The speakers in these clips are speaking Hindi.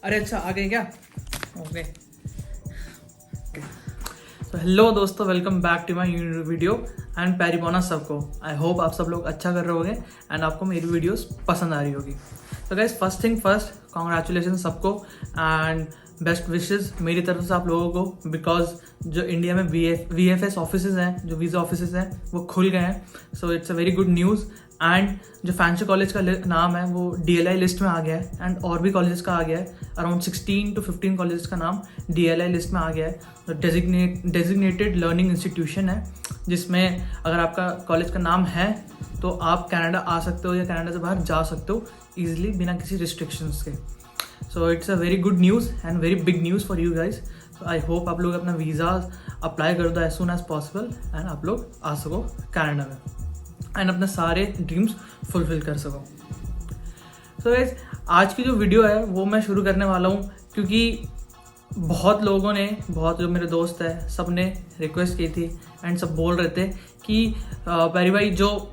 अरे अच्छा आ गए क्या? ओके। तो हेलो दोस्तों, welcome back to my video and पैरी बोनस सबको। आई होप आप सब लोग अच्छा कर रहे होंगे एंड आपको मेरी वीडियोस पसंद आ रही होगी। तो guys, first thing first, congratulation सबको एंड बेस्ट विशेस मेरी तरफ से आप लोगों को, बिकॉज जो इंडिया में VFS ऑफिसेज हैं, जो वीज़ा ऑफिसेज हैं, वो खुल गए हैं। So it's a very good news. And जो फैंसी कॉलेज का नाम है वो DLI लिस्ट में आ गया है एंड और भी कॉलेजेस का आ गया है। अराउंड 16 to 15 कॉलेजेस का नाम DLI लिस्ट में आ गया है। तो डेजिग्नेटेड लर्निंग इंस्टीट्यूशन है, जिसमें अगर आपका कॉलेज का नाम है तो आप कनाडा आ सकते हो या कनाडा से बाहर जा सकते हो ईजिली बिना किसी रिस्ट्रिक्शंस के। So it's a very good news and very big news for you guys. तो आई होप आप लोग अपना वीज़ा अप्लाई कर दो as soon as possible and आप लोग आ सको कनाडा में एंड अपने सारे ड्रीम्स फुलफिल कर सको। सो गाइज, आज की जो वीडियो है वो मैं शुरू करने वाला हूँ क्योंकि बहुत लोगों ने, बहुत जो मेरे दोस्त है, सब ने रिक्वेस्ट की थी एंड सब बोल रहे थे कि पैरी भाई जो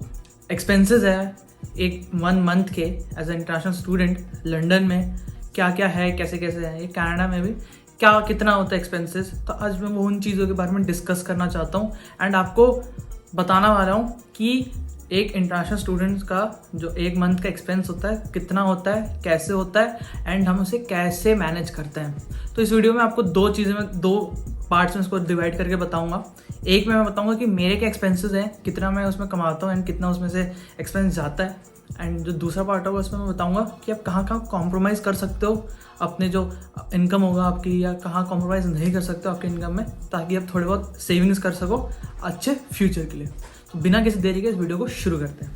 एक्सपेंसेस है एक 1 मंथ के as a international student London में क्या क्या है, कैसे कैसे है, ये कनाडा में भी क्या कितना होता है एक्सपेंसेस। तो आज मैं वो उन चीज़ों के बारे में डिस्कस करना चाहता हूँ एंड आपको बताना वाला हूँ कि एक इंटरनेशनल स्टूडेंट्स का जो 1 मंथ का एक्सपेंस होता है कितना होता है, कैसे होता है एंड हम उसे कैसे मैनेज करते हैं। तो इस वीडियो में आपको दो चीज़ें में, 2 पार्ट्स में इसको डिवाइड करके बताऊंगा। एक में मैं बताऊंगा कि मेरे क्या एक्सपेंसेस हैं, कितना मैं उसमें कमाता हूँ एंड कितना उसमें से एक्सपेंस जाता है। एंड जो दूसरा पार्ट होगा उसमें मैं बताऊंगा कि आप कहाँ कहाँ कॉम्प्रोमाइज़ कर सकते हो अपने जो इनकम होगा आपकी, या कहाँ कॉम्प्रोमाइज़ नहीं कर सकते हो आपके इनकम में, ताकि आप थोड़े बहुत सेविंग्स कर सको अच्छे फ्यूचर के लिए। तो बिना किसी देरी के इस वीडियो को शुरू करते हैं।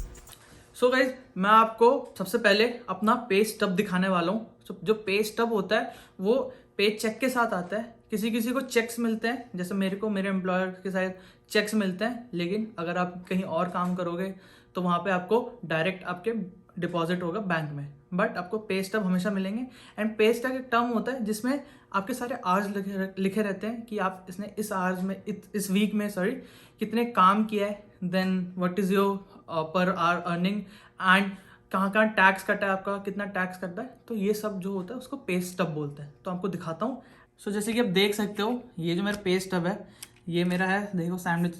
सो गाइज, मैं आपको सबसे पहले अपना पे स्टब दिखाने वाला हूँ। जो पे स्टब होता है वो पे चेक के साथ आता है। किसी किसी को चेक्स मिलते हैं, जैसे मेरे को मेरे एम्प्लॉयर के साथ चेक्स मिलते हैं, लेकिन अगर आप कहीं और काम करोगे तो वहाँ पे आपको डायरेक्ट आपके डिपॉजिट होगा बैंक में, बट आपको पे स्टब हमेशा मिलेंगे। एंड पे स्टब एक टर्म होता है जिसमें आपके सारे आवर्स लिखे रहते हैं कि आप इसने इस आवर्स में, इस वीक में सॉरी, कितने काम किया है, then what is your per hour earning and कहाँ कहाँ टैक्स कटा है आपका, कितना टैक्स कटा है। तो ये सब जो होता है उसको पे स्टब बोलते हैं। तो आपको दिखाता हूँ। सो जैसे कि आप देख सकते हो, ये जो मेरा पे स्टब है ये मेरा है, देखो सैंडविच,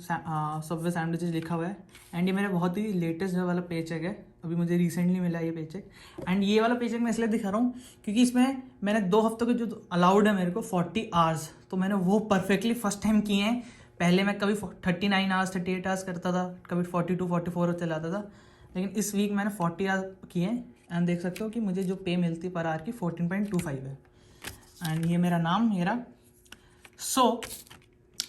सबवे सैंडविचेस लिखा हुआ है। एंड ये मेरा बहुत ही लेटेस्ट वाला पे चेक है, अभी मुझे रिसेंटली मिला ये पे चेक। एंड ये वाला पे चेक मैं इसलिए दिखा रहा हूँ क्योंकि इसमें मैंने 2 हफ्तों के जो अलाउड है मेरे को 40 आवर्स, तो मैंने वो परफेक्टली फर्स्ट टाइम किए हैं। पहले मैं कभी 39 आवर्स 38 आवर्स करता था, कभी 42 44 चलाता था, लेकिन इस वीक मैंने 40 आवर्स किए हैं। एंड देख सकते हो कि मुझे जो पे मिलती है पर आवर की 14.25 है। एंड ये मेरा नाम, मेरा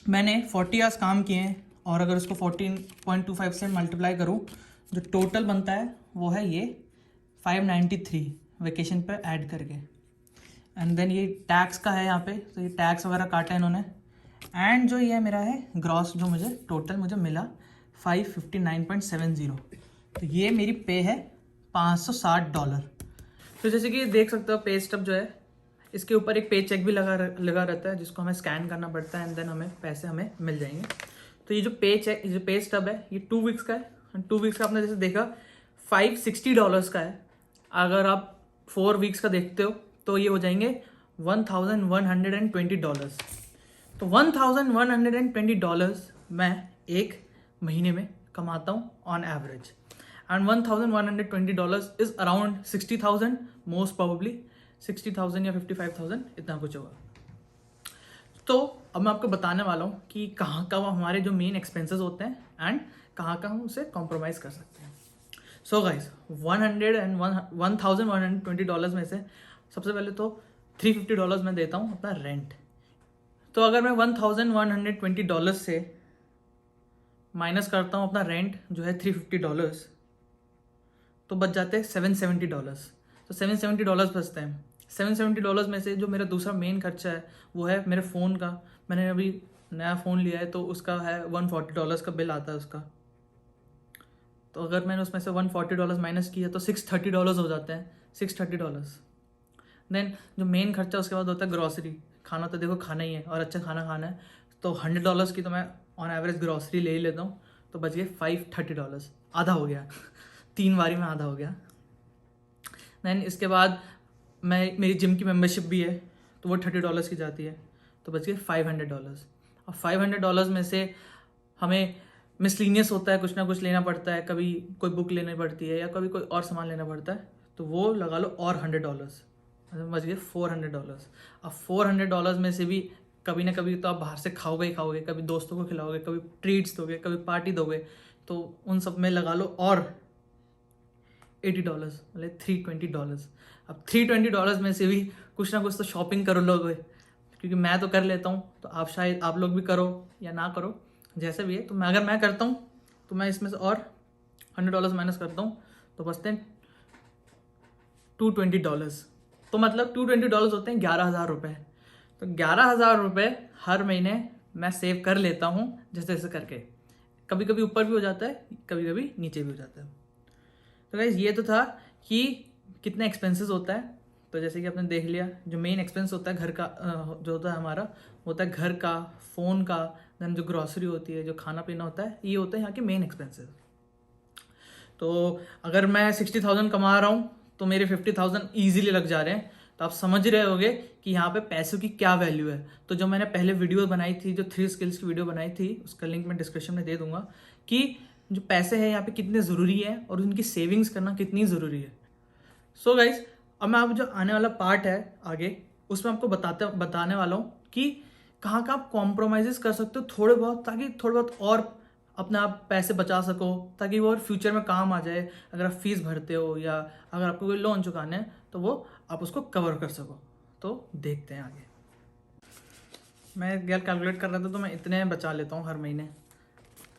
मैंने 40 आवर्स काम किए हैं, और अगर उसको 14.25 से मल्टीप्लाई करूँ, जो टोटल बनता है वो है ये 593 वेकेशन पर ऐड करके। एंड देन ये टैक्स का है यहाँ पे, तो ये टैक्स वगैरह काटा है इन्होंने। एंड जो ये मेरा है ग्रॉस, जो मुझे टोटल मिला 559.70। तो ये मेरी पे है $560। तो जैसे कि देख सकते हो पे स्टब जो है, इसके ऊपर एक पे चेक भी लगा रहता है जिसको हमें स्कैन करना पड़ता है एंड देन हमें पैसे हमें मिल जाएंगे। तो ये जो पे स्टब है ये 2 वीक्स का है। 2 वीक्स का आपने जैसे देखा $560 का है। अगर आप 4 वीक्स का देखते हो तो ये हो जाएंगे $1120। तो $1120 मैं एक महीने में कमाता हूँ on average. And $1120 is around 60,000, most probably 60,000 या 55,000, इतना कुछ होगा। तो अब मैं आपको बताने वाला हूँ कि कहाँ का हमारे जो मेन एक्सपेंसेस होते हैं एंड कहाँ का हम उसे कॉम्प्रोमाइज़ कर सकते हैं। सो गाइस, $1120 में से सबसे पहले तो $350 मैं देता हूँ अपना रेंट। तो अगर मैं $1120 से माइनस करता हूँ अपना रेंट जो है $350, तो बच जाते हैं $770। तो $770 बचते हैं। $770 में से जो मेरा दूसरा मेन खर्चा है वो है मेरे फ़ोन का। मैंने अभी नया फ़ोन लिया है तो उसका है $140 का बिल आता है उसका। तो अगर मैंने उसमें से $140 माइनस किया तो $630 हो जाते हैं। $630। देन जो मेन खर्चा उसके बाद होता है ग्रॉसरी। खाना तो देखो खाना ही है और अच्छा खाना खाना है, तो $100 की तो मैं ऑन एवरेज ग्रॉसरी ले ही लेता हूँ। तो बच गए $530, आधा हो गया 3 बारी में आधा हो गया। देन इसके बाद मेरी जिम की मेम्बरशिप भी है, तो वो $30 की जाती है, तो बच गए $500। और $500 में से हमें मिसलिनियस होता है, कुछ ना कुछ लेना पड़ता है, कभी कोई बुक लेनी पड़ती है या कभी कोई और सामान लेना पड़ता है, तो वो लगा लो और $100, मतलब बच गए $400। अब $400 में से भी कभी ना कभी तो आप बाहर से खाओगे ही खाओगे, कभी दोस्तों को खिलाओगे, कभी ट्रीट्स दोगे, कभी पार्टी दोगे, तो उन सब में लगा लो और $80, मतलब $320। अब $320 में से भी कुछ ना कुछ तो शॉपिंग करो लोगे, क्योंकि मैं तो कर लेता हूँ, तो आप शायद आप लोग भी करो या ना करो, जैसे भी है। तो अगर मैं करता हूँ तो मैं इसमें से और $100 माइनस करता हूँ, तो बचते हैं $220। तो मतलब $220 होते हैं 11,000 रुपये। तो 11,000 रुपये हर महीने मैं सेव कर लेता हूँ, जैसे जैसे करके। कभी कभी ऊपर भी हो जाता है, कभी कभी नीचे भी हो जाता है। तो गाइस ये तो था कि कितने एक्सपेंसेस होता है। तो जैसे कि आपने देख लिया, जो मेन एक्सपेंस होता है घर का, जो होता है हमारा, होता है घर का, फ़ोन का, देन जो ग्रॉसरी होती है, जो खाना पीना होता है, ये होता है यहाँ के मेन एक्सपेंसेस। तो अगर मैं 60,000 कमा रहा हूँ तो मेरे 50,000 ईजिली लग जा रहे हैं। तो आप समझ रहे होगे कि यहाँ पे पैसों की क्या वैल्यू है। तो जो मैंने पहले वीडियो बनाई थी, जो 3 स्किल्स की वीडियो बनाई थी, उसका लिंक मैं डिस्क्रिप्शन में दे दूंगा, कि जो पैसे हैं यहाँ पे कितने ज़रूरी है और उनकी सेविंग्स करना कितनी ज़रूरी है। सो गाइज, अब मैं आप जो आने वाला पार्ट है आगे, उसमें आपको बताने वाला हूँ कि कहाँ आप कॉम्प्रोमाइज़ कर सकते हो थोड़े बहुत, ताकि थोड़े बहुत और अपना आप पैसे बचा सको, ताकि वो और फ्यूचर में काम आ जाए। अगर आप फीस भरते हो या अगर आपको कोई लोन चुकाना है तो वो आप उसको कवर कर सको। तो देखते हैं आगे। मैं गैल कैलकुलेट कर रहा था, तो मैं इतने बचा लेता हूँ हर महीने,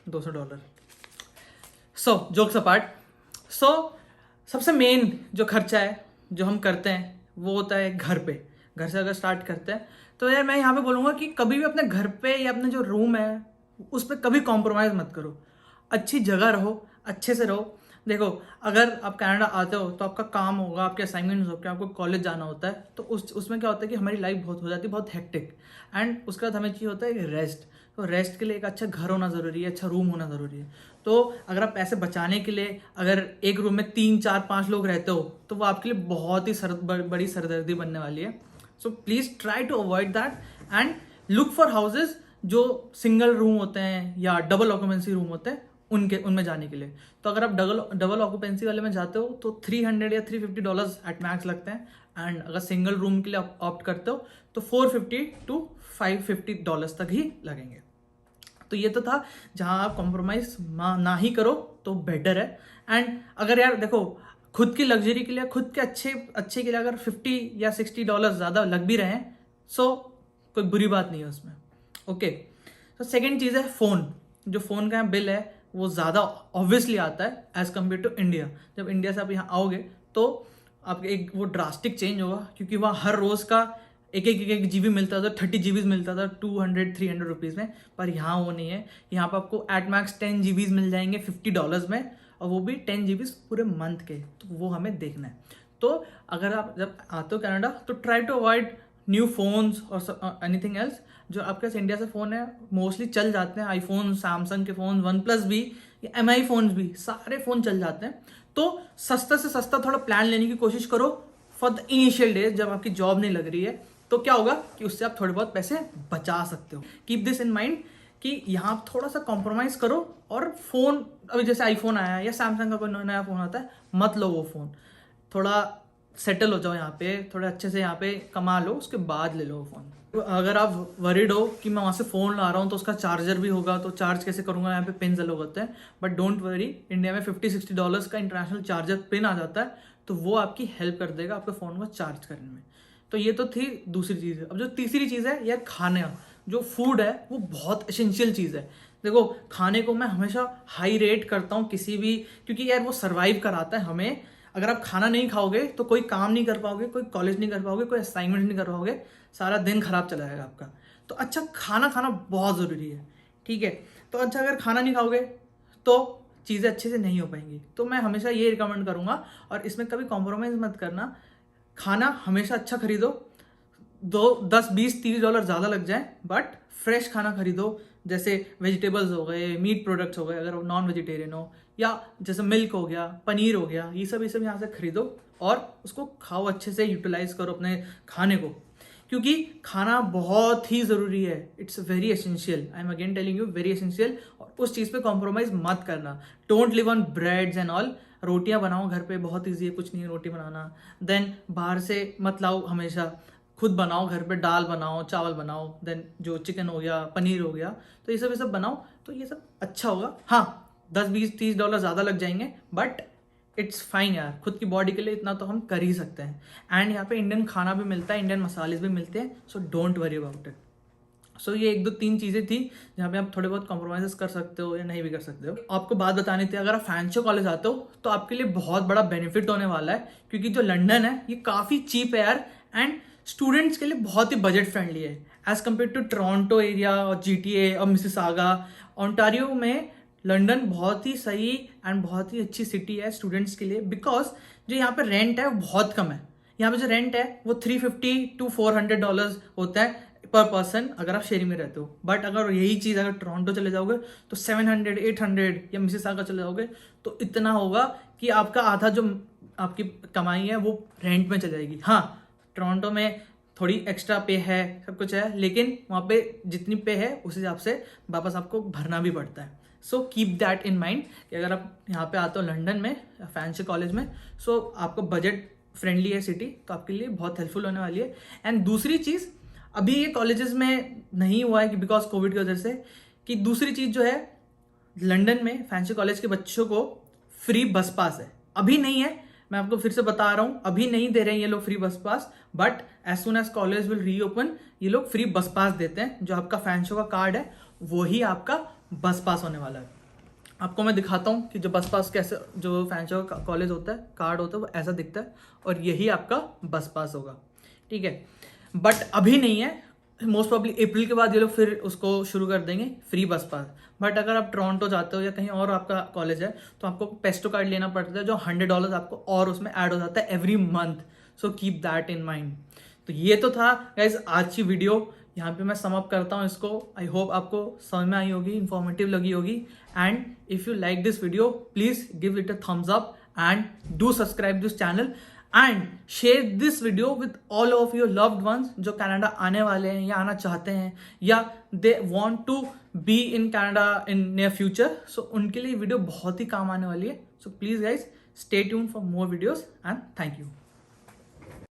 $200। सो जोक्स अपार्ट, सबसे मेन जो खर्चा है जो हम करते हैं वो होता है घर पे। घर से अगर स्टार्ट करते हैं तो यार मैं यहाँ पे बोलूँगा कि कभी भी अपने घर पे या अपने जो रूम है उस पर कभी कॉम्प्रोमाइज़ मत करो। अच्छी जगह रहो, अच्छे से रहो। देखो, अगर आप कनाडा आते हो तो आपका काम होगा, आपके असाइनमेंट्स होगा, आपको कॉलेज जाना होता है, तो उसमें क्या होता है कि हमारी लाइफ बहुत हो जाती है, बहुत हेक्टिक। एंड उसके बाद हमें चाहिए होता है रेस्ट। तो रेस्ट के लिए एक अच्छा घर होना ज़रूरी है, अच्छा रूम होना ज़रूरी है। तो अगर आप पैसे बचाने के लिए अगर एक रूम में 3, 4, 5 लोग रहते हो तो वो आपके लिए बहुत ही बड़ी सरदर्दी बनने वाली है। So please try to avoid that and look for houses जो सिंगल रूम होते हैं या डबल ऑक्यूपेंसी रूम होते हैं उनमें जाने के लिए। तो अगर आप डबल ऑक्यूपेंसी वाले में जाते हो तो $300 या $350 एट मैक्स लगते हैं। एंड अगर सिंगल रूम के लिए आप ऑप्ट करते हो तो $450 to $550 तक ही लगेंगे। तो ये तो था जहां आप कॉम्प्रोमाइज ना ही करो तो बेटर है। एंड अगर यार देखो, खुद की लग्जरी के लिए, खुद के अच्छे के लिए अगर $50 या $60 ज़्यादा लग भी रहे हैं, सो कोई बुरी बात नहीं है उसमें। ओके, तो सेकेंड चीज़ है फ़ोन। जो फ़ोन का बिल है वो ज़्यादा ऑब्वियसली आता है एज़ कम्पेयर टू इंडिया। जब इंडिया से आप यहाँ आओगे तो आपके एक वो ड्रास्टिक चेंज होगा, क्योंकि वहाँ हर रोज़ का एक GB मिलता था, 30 GB मिलता था 200-300 रुपीज़ में। पर यहाँ वो नहीं है। यहाँ पर आपको एट मैक्स 10 GB मिल जाएंगे $50 में, और वो भी 10 GB पूरे मंथ के। तो वो हमें देखना है। तो अगर आप जब आते हो कनाडा तो try to avoid new phones और एनीथिंग एल्स। जो आपके पास इंडिया से फ़ोन है मोस्टली चल जाते हैं, आईफोन, सैमसंग के फ़ोन, OnePlus भी या MI फ़ोन्स भी, सारे फ़ोन चल जाते हैं। तो सस्ता से सस्ता थोड़ा प्लान लेने की कोशिश करो फॉर द इनिशियल डेज, जब आपकी जॉब नहीं लग रही है। तो क्या होगा कि उससे आप थोड़े बहुत पैसे बचा सकते हो। कीप दिस इन माइंड कि यहाँ आप थोड़ा सा कॉम्प्रोमाइज़ करो। और फ़ोन, अभी जैसे आईफोन आया है या सैमसंग का कोई नया फ़ोन आता है, मत लो वो फ़ोन। थोड़ा सेटल हो जाओ यहाँ पे, थोड़े अच्छे से यहाँ पे कमा लो, उसके बाद ले लो वो फ़ोन। अगर आप वरीड हो कि मैं वहाँ से फ़ोन ला रहा हूँ तो उसका चार्जर भी होगा, तो चार्ज कैसे करूँगा, यहाँ पे पिन्स अलग होते हैं। बट डोंट वरी, इंडिया में $50-60 का इंटरनेशनल चार्जर पिन आ जाता है, तो वो आपकी हेल्प कर देगा आपके फ़ोन को चार्ज करने में। तो ये तो थी दूसरी चीज़। अब जो तीसरी चीज़ है यह खाना, जो फूड है वो बहुत एसेंशियल चीज़ है। देखो, खाने को मैं हमेशा हाई रेट करता हूँ किसी भी, क्योंकि यार वो सर्वाइव कराता है हमें। अगर आप खाना नहीं खाओगे तो कोई काम नहीं कर पाओगे, कोई कॉलेज नहीं कर पाओगे, कोई असाइनमेंट नहीं कर पाओगे, सारा दिन खराब चला जाएगा आपका। तो अच्छा खाना खाना बहुत ज़रूरी है, ठीक है। तो अच्छा अगर खाना नहीं खाओगे तो चीज़ें अच्छे से नहीं हो पाएंगी। तो मैं हमेशा ये रिकमेंड करूँगा, और इसमें कभी कॉम्प्रोमाइज़ मत करना। खाना हमेशा अच्छा खरीदो, 10-20-30 डॉलर ज़्यादा लग जाए, बट फ्रेश खाना खरीदो। जैसे वेजिटेबल्स हो गए, मीट प्रोडक्ट्स हो गए अगर नॉन वेजिटेरियन हो, या जैसे मिल्क हो गया, पनीर हो गया, ये सब यहाँ से खरीदो और उसको खाओ, अच्छे से यूटिलाइज करो अपने खाने को, क्योंकि खाना बहुत ही ज़रूरी है। It's very essential, I am again telling you, very essential. और उस चीज़ पे कॉम्प्रोमाइज़ मत करना। Don't live on breads and all. रोटियां बनाओ घर पे, बहुत ईजी है, कुछ नहीं है रोटी बनाना। देन बाहर से मत लाओ हमेशा, खुद बनाओ घर पे, दाल बनाओ, चावल बनाओ, देन जो चिकन हो गया, पनीर हो गया, तो ये सब बनाओ, तो ये सब अच्छा होगा। हाँ, 10-20-30 डॉलर ज़्यादा लग जाएंगे, बट इट्स फाइन यार, खुद की बॉडी के लिए इतना तो हम कर ही सकते हैं। एंड यहाँ पे इंडियन खाना भी मिलता है, इंडियन मसाले भी मिलते हैं, so don't worry about it. So ये 1-2-3 चीज़ें थी जहाँ पे आप थोड़े बहुत कॉम्प्रोमाइज़ कर सकते हो या नहीं भी कर सकते हो। आपको बात बतानी थी, अगर आप फैंशो कॉलेज आते हो तो आपके लिए बहुत बड़ा बेनिफिट होने वाला है, क्योंकि जो लंदन है ये काफ़ी चीप है यार, एंड स्टूडेंट्स के लिए बहुत ही बजट फ्रेंडली है as compare to Toronto area और GTA और मिसिसागा। ओंटारियो में लंदन बहुत ही सही एंड बहुत ही अच्छी सिटी है स्टूडेंट्स के लिए, बिकॉज जो यहाँ पे रेंट है वो बहुत कम है। यहाँ पे जो रेंट है वो $350 to $400 होता है पर पर्सन, अगर आप शेयरिंग में रहते हो। बट अगर यही चीज़ अगर टोरंटो चले जाओगे तो 700-800, या मिसिसागा चले जाओगे तो इतना होगा कि आपका आधा जो आपकी कमाई है वो रेंट में चली जाएगी। हाँ, टोरंटो में थोड़ी एक्स्ट्रा पे है, सब कुछ है, लेकिन वहाँ पे जितनी पे है उस हिसाब से वापस आपको भरना भी पड़ता है। So keep that in mind कि अगर आप यहाँ पे आते हो लंदन में फैंसी कॉलेज में, सो आपको बजट फ्रेंडली है सिटी, तो आपके लिए बहुत हेल्पफुल होने वाली है। एंड दूसरी चीज़, अभी ये कॉलेजेस में नहीं हुआ है कि बिकॉज कोविड की वजह से, कि दूसरी चीज़ जो है, लंदन में फैंसी कॉलेज के बच्चों को फ्री बस पास है। अभी नहीं है, मैं आपको फिर से बता रहा हूँ, अभी नहीं दे रहे हैं ये लोग free bus pass, but as soon as college will reopen ये लोग फ्री बस पास देते हैं। जो आपका फैंशो का कार्ड है वही आपका बस पास होने वाला है। आपको मैं दिखाता हूँ कि जो बस पास कैसे, जो फैंशो का कॉलेज होता है, कार्ड होता है, वो ऐसा दिखता है, और यही आपका बस पास होगा, ठीक है। बट अभी नहीं है, मोस्ट प्रॉब्ली अप्रैल के बाद ये लोग फिर उसको शुरू कर देंगे फ्री बस पास। बट अगर आप टोरंटो जाते हो या कहीं और आपका कॉलेज है तो आपको पेस्टो कार्ड लेना पड़ता है, जो $100 आपको और उसमें ऐड हो जाता है every month. So keep that in mind. तो ये तो था गाइज आज की वीडियो, यहाँ पे मैं सम अप करता हूँ इसको। आई होप आपको समझ में आई होगी, इन्फॉर्मेटिव लगी होगी। And if you like this video please give it a thumbs up and do subscribe this channel and share this video with all of your loved ones जो कनाडा आने वाले हैं या आना चाहते हैं, या they want to be in Canada in near future. So उनके लिए वीडियो बहुत ही काम आने वाली है। So please guys stay tuned for more videos and thank you.